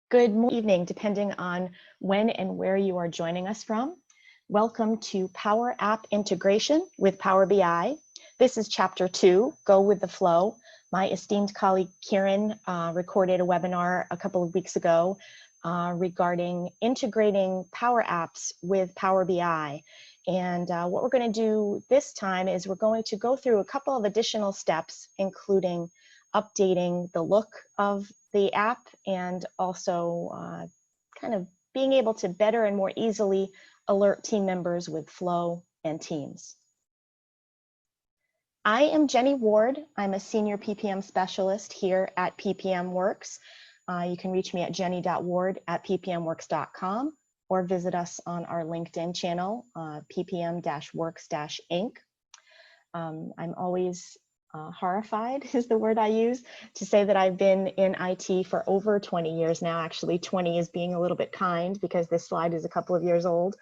Good evening, depending on when and where you are joining us from. Welcome to Power App Integration with Power BI. This is Chapter 2, Go with the Flow. My esteemed colleague Kieran recorded a webinar a couple of weeks ago regarding integrating Power Apps with Power BI. And what we're going to do this time is we're going to go through a couple of additional steps, including updating the look of the app and also kind of being able to better and more easily alert team members with Flow and Teams. I am Jenny Ward. I'm a senior PPM specialist here at PPM Works. You can reach me at jenny.ward@ppmworks.com or visit us on our LinkedIn channel, ppm-works-inc. I'm always horrified is the word I use to say that I've been in IT for over 20 years now. Actually, 20 is being a little bit kind because this slide is a couple of years old.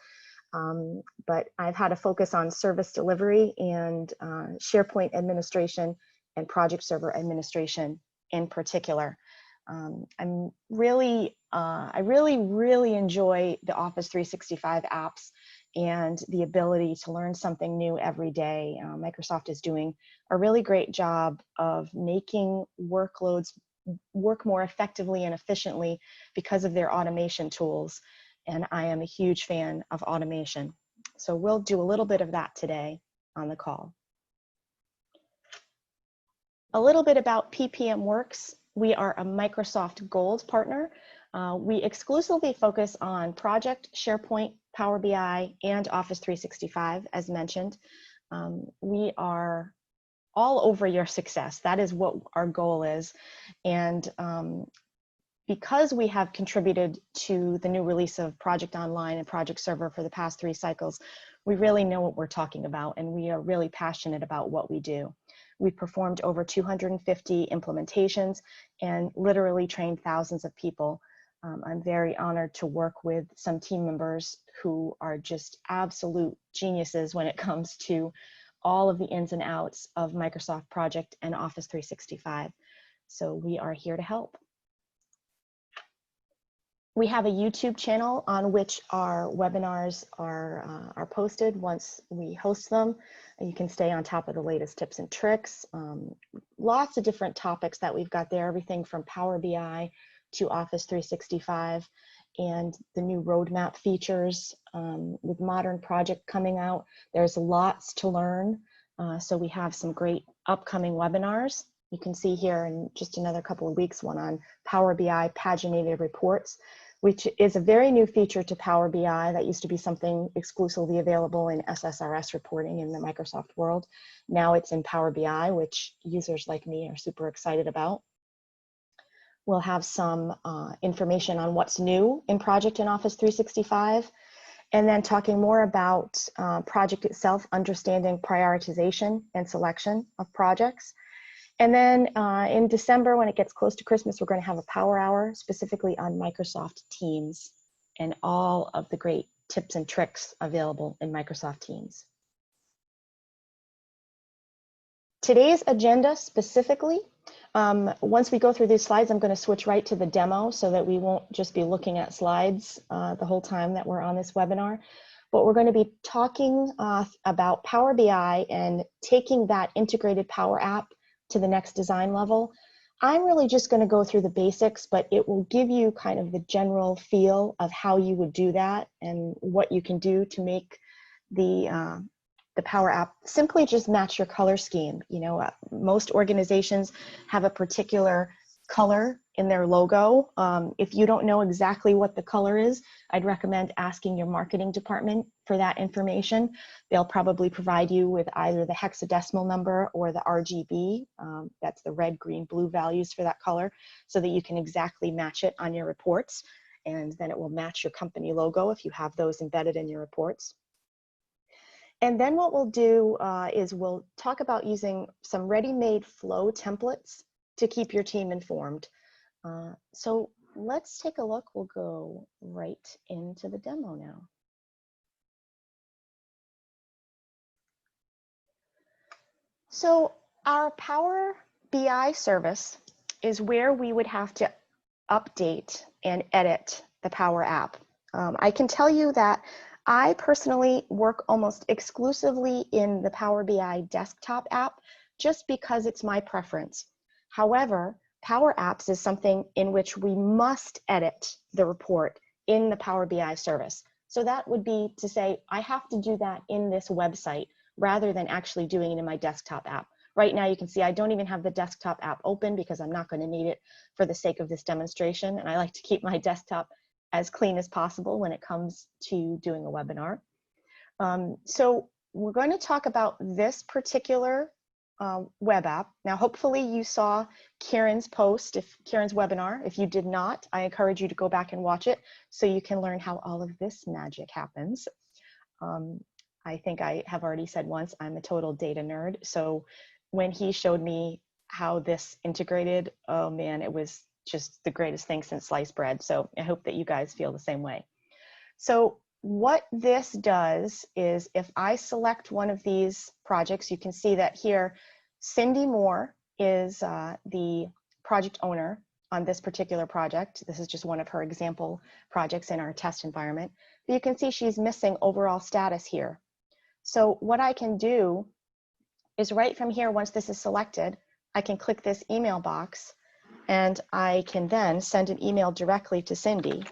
But I've had a focus on service delivery and SharePoint administration and project server administration in particular. I really enjoy the Office 365 apps and the ability to learn something new every day. Microsoft is doing a really great job of making workloads work more effectively and efficiently because of their automation tools. And I am a huge fan of automation. So we'll do a little bit of that today on the call. A little bit about PPM Works. We are a Microsoft Gold partner. We exclusively focus on Project, SharePoint, Power BI, and Office 365, as mentioned. We are all over your success. That is what our goal is. And because we have contributed to the new release of Project Online and Project Server for the past 3 cycles, we really know what we're talking about, and we are really passionate about what we do. We've performed over 250 implementations and literally trained thousands of people. I'm very honored to work with some team members who are just absolute geniuses when it comes to all of the ins and outs of Microsoft Project and Office 365. So we are here to help. We have a YouTube channel on which our webinars are posted once we host them. You can stay on top of the latest tips and tricks. Lots of different topics that we've got there, everything from Power BI to Office 365 and the new roadmap features with Modern Project coming out. There's lots to learn. So we have some great upcoming webinars. You can see here in just another couple of weeks, one on Power BI Paginating Reports, which is a very new feature to Power BI that used to be something exclusively available in SSRS reporting in the Microsoft world. Now it's in Power BI, which users like me are super excited about. We'll have some information on what's new in Project and Office 365, and then talking more about Project itself, understanding prioritization and selection of projects. And then in December, when it gets close to Christmas, we're going to have a power hour specifically on Microsoft Teams and all of the great tips and tricks available in Microsoft Teams. Today's agenda specifically, once we go through these slides, I'm going to switch right to the demo so that we won't just be looking at slides the whole time that we're on this webinar. But we're going to be talking about Power BI and taking that integrated Power App to the next design level. I'm really just going to go through the basics, but it will give you kind of the general feel of how you would do that and what you can do to make the Power App simply just match your color scheme. You know, most organizations have a particular color in their logo. If you don't know exactly what the color is, I'd recommend asking your marketing department for that information. They'll probably provide you with either the hexadecimal number or the RGB, that's the red, green, blue values for that color, so that you can exactly match it on your reports, and then it will match your company logo if you have those embedded in your reports. And then what we'll do is we'll talk about using some ready-made flow templates to keep your team informed. So let's take a look. We'll go right into the demo now. So our Power BI service is where we would have to update and edit the Power App. I can tell you that I personally work almost exclusively in the Power BI desktop app just because it's my preference. However, Power Apps is something in which we must edit the report in the Power BI service. So that would be to say, I have to do that in this website rather than actually doing it in my desktop app. Right now you can see I don't even have the desktop app open because I'm not going to need it for the sake of this demonstration, and I like to keep my desktop as clean as possible when it comes to doing a webinar. So we're going to talk about this particular web app. Now, hopefully you saw Kieran's post, Kieran's webinar. If you did not, I encourage you to go back and watch it so you can learn how all of this magic happens. I think I have already said once, I'm a total data nerd. So when he showed me how this integrated, oh man, it was just the greatest thing since sliced bread. So I hope that you guys feel the same way. So what this does is if I select one of these projects, you can see that here, Cindy Moore is the project owner on this particular project. This is just one of her example projects in our test environment. But you can see she's missing overall status here. So what I can do is right from here, once this is selected, I can click this email box and I can then send an email directly to Cindy.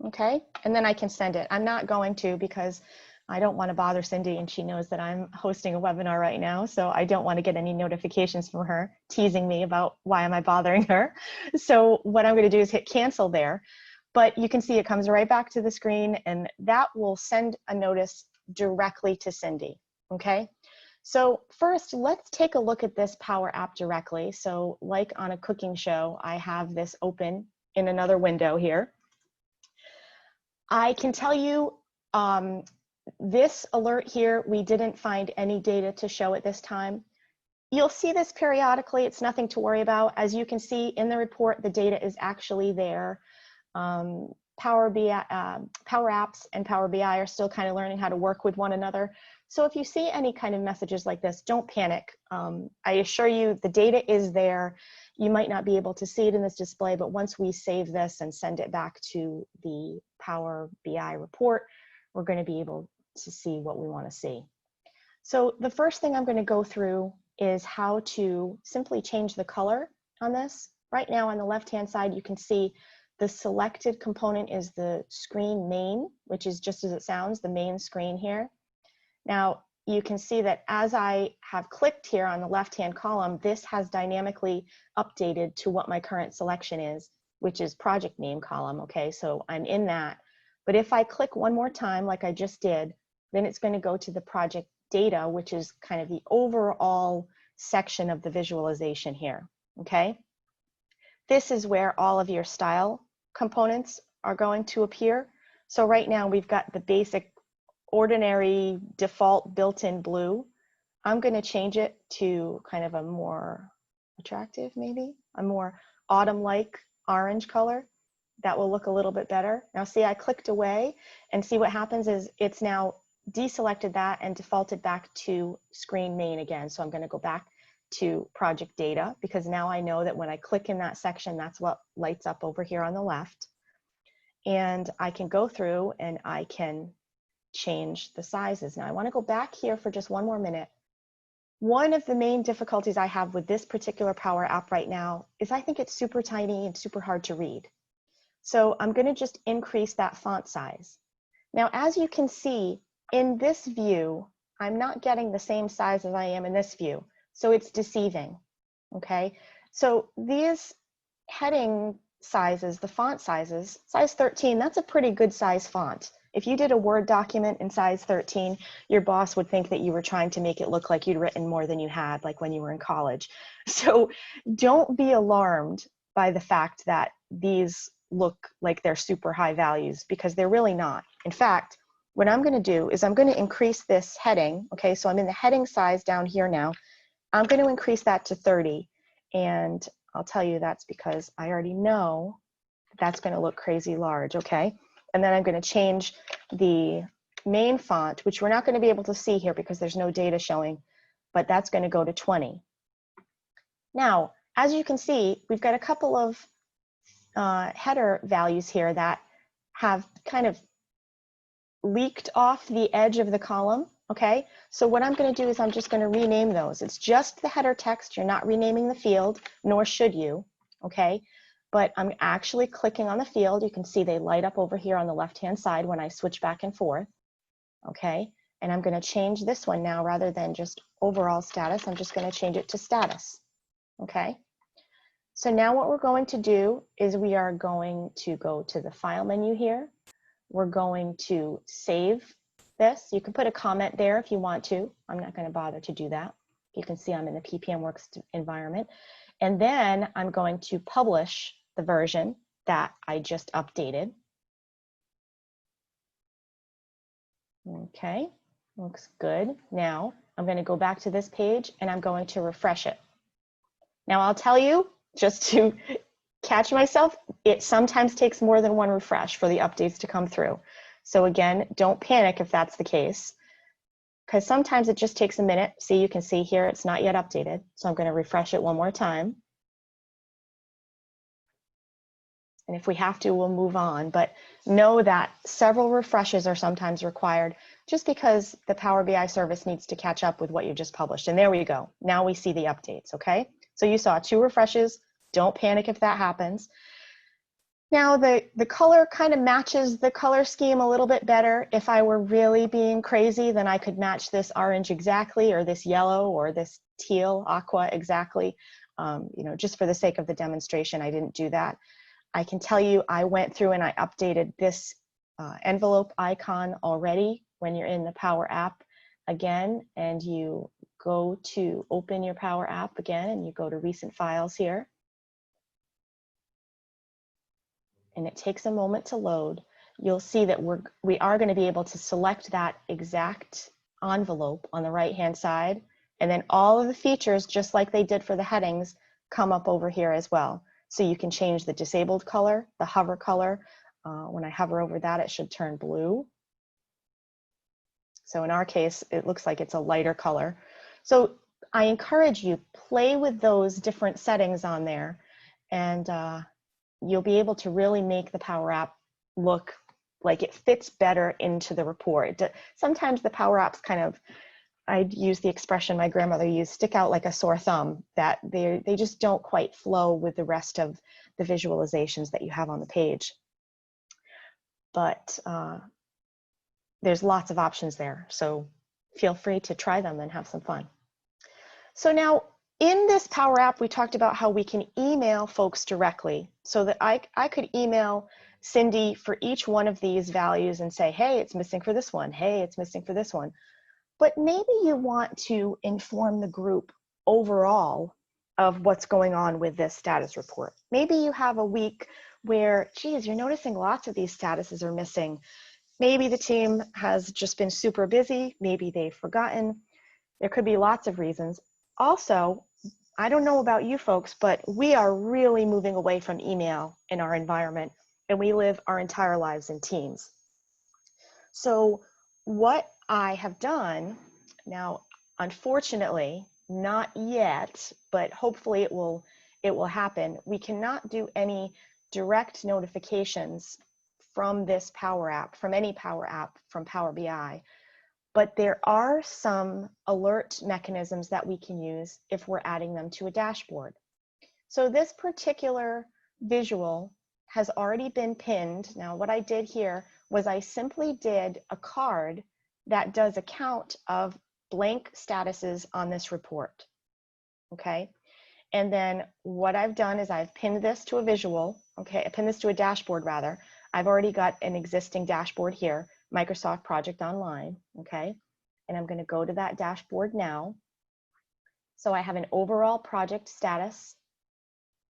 Okay, and then I can send it. I'm not going to because I don't want to bother Cindy, and she knows that I'm hosting a webinar right now, so I don't want to get any notifications from her teasing me about why am I bothering her. So what I'm going to do is hit cancel there, but you can see it comes right back to the screen, and that will send a notice directly to Cindy, okay? So first, let's take a look at this Power App directly. So like on a cooking show, I have this open in another window here. I can tell you this alert here, we didn't find any data to show at this time. You'll see this periodically, it's nothing to worry about. As you can see in the report, the data is actually there. Power Apps and Power BI are still kind of learning how to work with one another. So if you see any kind of messages like this, don't panic. I assure you the data is there. You might not be able to see it in this display, but once we save this and send it back to the Power BI report, we're going to be able to see what we want to see. So the first thing I'm going to go through is how to simply change the color on this. Right now on the left-hand side, you can see the selected component is the screen main, which is just as it sounds, the main screen here. Now, you can see that as I have clicked here on the left-hand column, this has dynamically updated to what my current selection is, which is project name column, okay? So I'm in that. But if I click one more time, like I just did, then it's going to go to the project data, which is kind of the overall section of the visualization here, okay? This is where all of your style components are going to appear. So right now we've got the basic ordinary default built-in blue. I'm going to change it to kind of a more attractive, maybe a more autumn-like orange color. That will look a little bit better. Now see, I clicked away and see what happens is it's now deselected that and defaulted back to screen main again. So I'm going to go back to project data because now I know that when I click in that section, that's what lights up over here on the left. And I can go through and I can change the sizes. Now I want to go back here for just one more minute. One of the main difficulties I have with this particular Power App right now is I think it's super tiny and super hard to read. So I'm going to just increase that font size. Now, as you can see in this view, I'm not getting the same size as I am in this view. So it's deceiving, okay? So these heading sizes, the font sizes, size 13, that's a pretty good size font. If you did a Word document in size 13, your boss would think that you were trying to make it look like you'd written more than you had, like when you were in college. So don't be alarmed by the fact that these look like they're super high values because they're really not. In fact, what I'm going to do is I'm going to increase this heading. Okay, so I'm in the heading size down here now. I'm going to increase that to 30. And I'll tell you that's because I already know that's going to look crazy large. Okay. And then I'm going to change the main font, which we're not going to be able to see here because there's no data showing, but that's going to go to 20. Now, as you can see, we've got a couple of header values here that have kind of leaked off the edge of the column. Okay, so what I'm going to do is I'm just going to rename those. It's just the header text. You're not renaming the field, nor should you. Okay, but I'm actually clicking on the field. You can see they light up over here on the left-hand side when I switch back and forth. Okay, and I'm going to change this one now. Rather than just overall status, I'm just going to change it to status. Okay, so now what we're going to do is we are going to go to the file menu here. We're going to save this. You can put a comment there if you want to. I'm not going to bother to do that. You can see I'm in the PPM Works environment. And then I'm going to publish the version that I just updated. Okay, looks good. Now I'm going to go back to this page and I'm going to refresh it. Now I'll tell you, just to catch myself, it sometimes takes more than one refresh for the updates to come through. So again, don't panic if that's the case, because sometimes it just takes a minute. See, you can see here it's not yet updated. So I'm going to refresh it one more time. And if we have to, we'll move on. But know that several refreshes are sometimes required just because the Power BI service needs to catch up with what you just published. And there we go. Now we see the updates, okay? So you saw 2 refreshes. Don't panic if that happens. Now the color kind of matches the color scheme a little bit better. If I were really being crazy, then I could match this orange exactly, or this yellow, or this teal, aqua exactly. You know, just for the sake of the demonstration, I didn't do that. I can tell you I went through and I updated this envelope icon already when you're in the Power App again, and you go to open your Power App again, and you go to recent files here. And it takes a moment to load. You'll see that we are going to be able to select that exact envelope on the right-hand side, and then all of the features, just like they did for the headings, come up over here as well. So you can change the disabled color, the hover color. When I hover over that, it should turn blue. So in our case, it looks like it's a lighter color. So I encourage you, play with those different settings on there, and you'll be able to really make the Power App look like it fits better into the report. Sometimes the Power Apps kind of, I'd use the expression my grandmother used, stick out like a sore thumb, that they just don't quite flow with the rest of the visualizations that you have on the page. But there's lots of options there, so feel free to try them and have some fun. So now, in this Power App, we talked about how we can email folks directly, so that I could email Cindy for each one of these values and say, hey, it's missing for this one. Hey, it's missing for this one. But maybe you want to inform the group overall of what's going on with this status report. Maybe you have a week where, geez, you're noticing lots of these statuses are missing. Maybe the team has just been super busy. Maybe they've forgotten. There could be lots of reasons. Also, I don't know about you folks, but we are really moving away from email in our environment, and we live our entire lives in Teams. So what I have done, now, unfortunately, not yet, but hopefully it will happen. We cannot do any direct notifications from this Power App, from any Power App, from Power BI. But there are some alert mechanisms that we can use if we're adding them to a dashboard. So this particular visual has already been pinned. Now, what I did here was I simply did a card that does a count of blank statuses on this report, okay? And then what I've done is I've pinned this to a visual, okay? I pinned this to a dashboard rather. I've already got an existing dashboard here, Microsoft Project Online, okay? And I'm going to go to that dashboard now. So I have an overall project status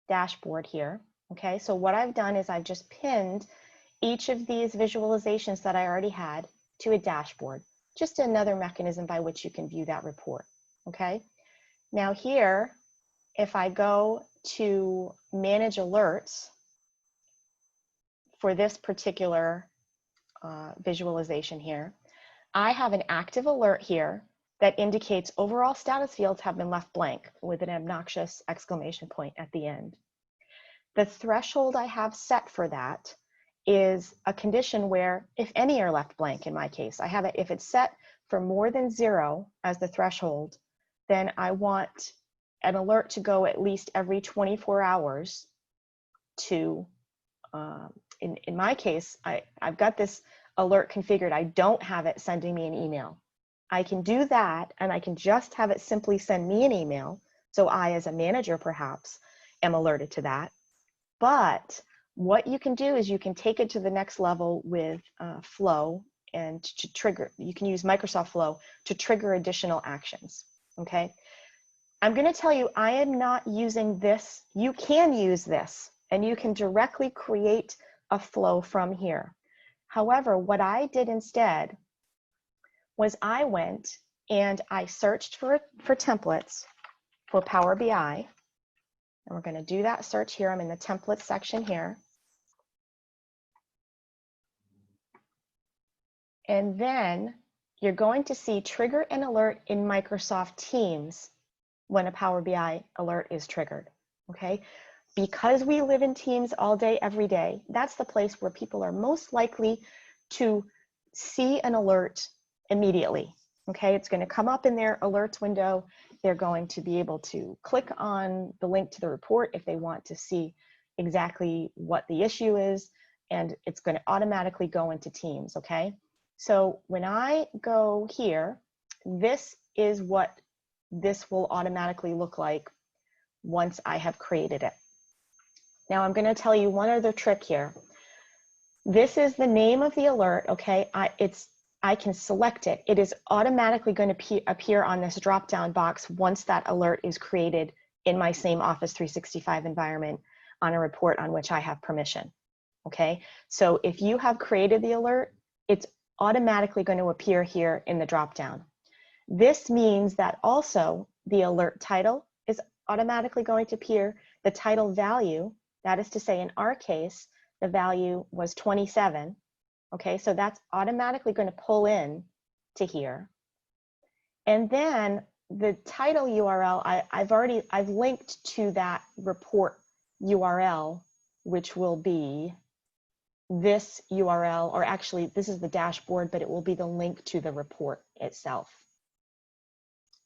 dashboard here, okay? So what I've done is I've just pinned each of these visualizations that I already had to a dashboard, just another mechanism by which you can view that report, okay? Now here, if I go to manage alerts for this particular visualization here. I have an active alert here that indicates overall status fields have been left blank with an obnoxious exclamation point at the end. The threshold I have set for that is a condition where if any are left blank, in my case, I have it, if it's set for more than 0 as the threshold, then I want an alert to go at least every 24 hours to, in my case, I've got this alert configured. I don't have it sending me an email. I can do that, and I can just have it simply send me an email. So I, as a manager, perhaps, am alerted to that. But what you can do is you can take it to the next level with Flow, and to trigger, you can use Microsoft Flow to trigger additional actions, okay? I'm gonna tell you, I am not using this. You can use this, and you can directly create a flow from here. However, what I did instead was I went and I searched for templates for Power BI. And we're going to do that search here. I'm in the templates section here. And then you're going to see trigger an alert in Microsoft Teams when a Power BI alert is triggered, okay? Because we live in Teams all day, every day, that's the place where people are most likely to see an alert immediately, okay? It's going to come up in their alerts window. They're going to be able to click on the link to the report if they want to see exactly what the issue is, and it's going to automatically go into Teams, okay? So when I go here, this is what this will automatically look like once I have created it. Now I'm going to tell you one other trick here. This is the name of the alert, okay? I can select it. It is automatically going to appear on this drop-down box once that alert is created in my same Office 365 environment on a report on which I have permission, okay? So if you have created the alert, it's automatically going to appear here in the drop-down. This means that also the alert title is automatically going to appear. The title value, that is to say, in our case, the value was 27. Okay, so that's automatically going to pull in to here. And then the title URL, I've linked to that report URL, which will be this URL, or actually this is the dashboard, but it will be the link to the report itself.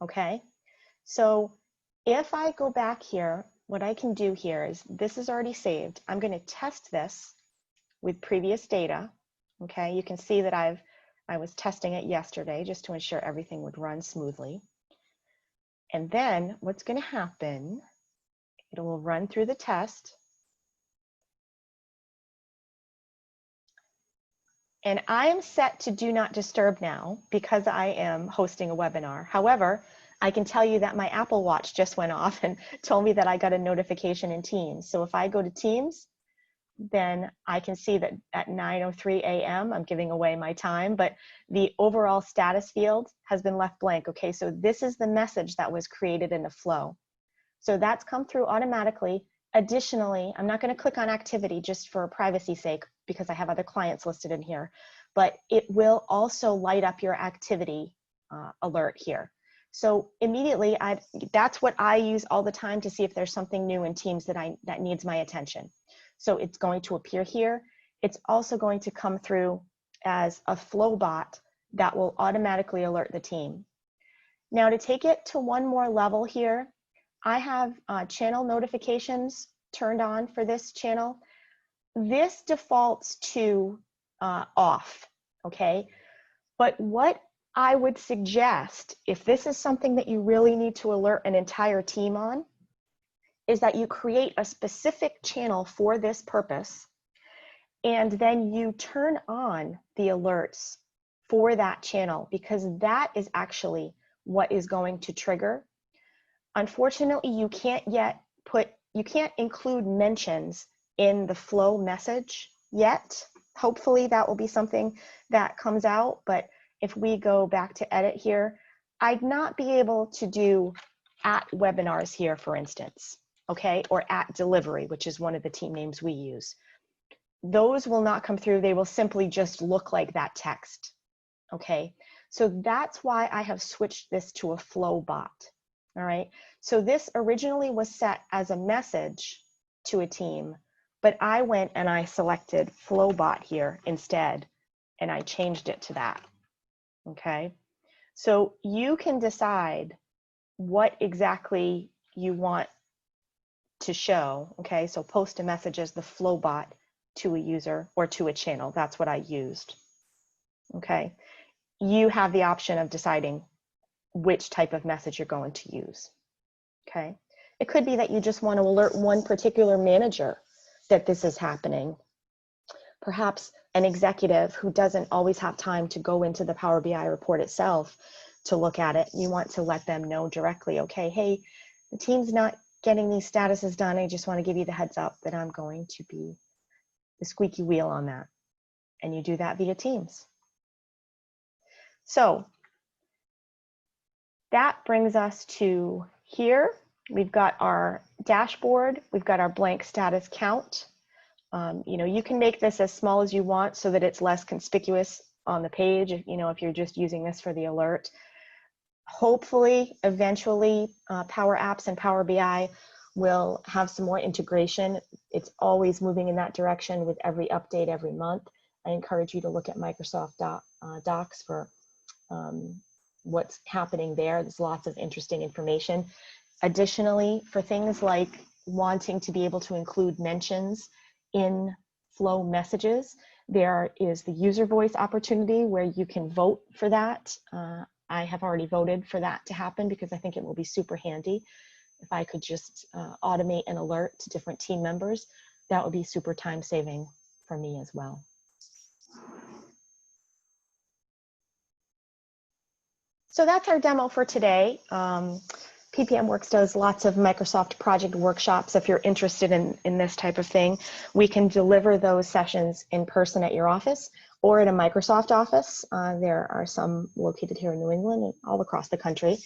Okay, so if I go back here, what I can do here is, this is already saved. I'm going to test this with previous data. Okay, you can see that I was testing it yesterday just to ensure everything would run smoothly. And then what's going to happen, it will run through the test. And I am set to do not disturb now because I am hosting a webinar. However, I can tell you that my Apple Watch just went off and told me that I got a notification in Teams. So if I go to Teams, then I can see that at 9:03 a.m. I'm giving away my time, but the overall status field has been left blank. Okay, so this is the message that was created in the flow. So that's come through automatically. Additionally, I'm not going to click on activity just for privacy's sake because I have other clients listed in here, but it will also light up your activity alert here. So immediately, that's what I use all the time to see if there's something new in Teams that needs my attention. So it's going to appear here. It's also going to come through as a flow bot that will automatically alert the team. Now to take it to one more level here, I have channel notifications turned on for this channel. This defaults to off, okay? But what I would suggest, if this is something that you really need to alert an entire team on, is that you create a specific channel for this purpose, and then you turn on the alerts for that channel, because that is actually what is going to trigger. Unfortunately, you can't include mentions in the flow message yet. Hopefully that will be something that comes out, but if we go back to edit here, I'd not be able to do at webinars here, for instance, okay, or at delivery, which is one of the team names we use. those will not come through. They will simply just look like that text. Okay, so that's why I have switched this to a flow bot. All right, so this originally was set as a message to a team, but I went and I selected flow bot here instead, and I changed it to that. Okay, so you can decide what exactly you want to show. Okay, so post a message as the flow bot to a user or to a channel. That's what I used. Okay, you have the option of deciding which type of message you're going to use. Okay, it could be that you just want to alert one particular manager that this is happening. Perhaps an executive who doesn't always have time to go into the Power BI report itself to look at it. You want to let them know directly, okay, hey, the team's not getting these statuses done. I just want to give you the heads up that I'm going to be the squeaky wheel on that. And you do that via Teams. So that brings us to here. We've got our dashboard. We've got our blank status count. You know, you can make this as small as you want so that it's less conspicuous on the page, you know, if you're just using this for the alert. Hopefully, eventually, Power Apps and Power BI will have some more integration. It's always moving in that direction with every update every month. I encourage you to look at Microsoft Docs for what's happening there. There's lots of interesting information. Additionally, for things like wanting to be able to include mentions in flow messages, there is the user voice opportunity where you can vote for that. I have already voted for that to happen because I think it will be super handy. If I could just automate an alert to different team members, that would be super time saving for me as well. So that's our demo for today. PPM Works does lots of Microsoft project workshops. If you're interested in this type of thing, we can deliver those sessions in person at your office or at a Microsoft office. There are some located here in New England and all across the country.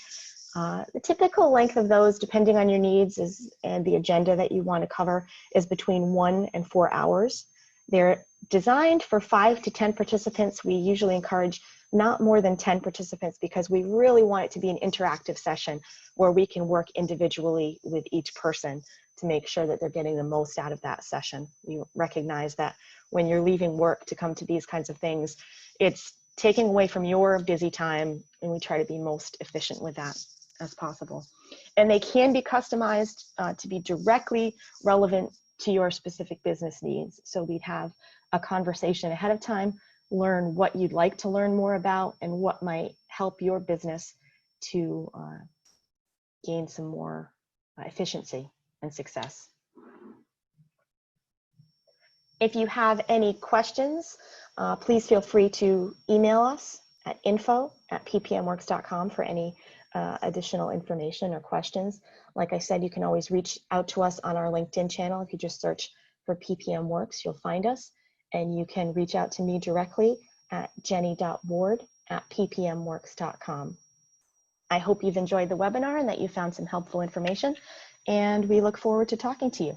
The typical length of those, depending on your needs and the agenda that you want to cover, is between 1 and 4 hours. They're designed for 5 to 10 participants. We usually encourage not more than 10 participants because we really want it to be an interactive session where we can work individually with each person to make sure that they're getting the most out of that session. We recognize that when you're leaving work to come to these kinds of things, it's taking away from your busy time, and we try to be most efficient with that as possible. And they can be customized to be directly relevant to your specific business needs. So we'd have a conversation ahead of time, learn what you'd like to learn more about and what might help your business to gain some more efficiency and success. If you have any questions, please feel free to email us at info@ppmworks.com for any additional information or questions. Like I said, you can always reach out to us on our LinkedIn channel. If you just search for PPM Works, you'll find us. And you can reach out to me directly at jenny.ward@ppmworks.com. I hope you've enjoyed the webinar and that you found some helpful information, and we look forward to talking to you.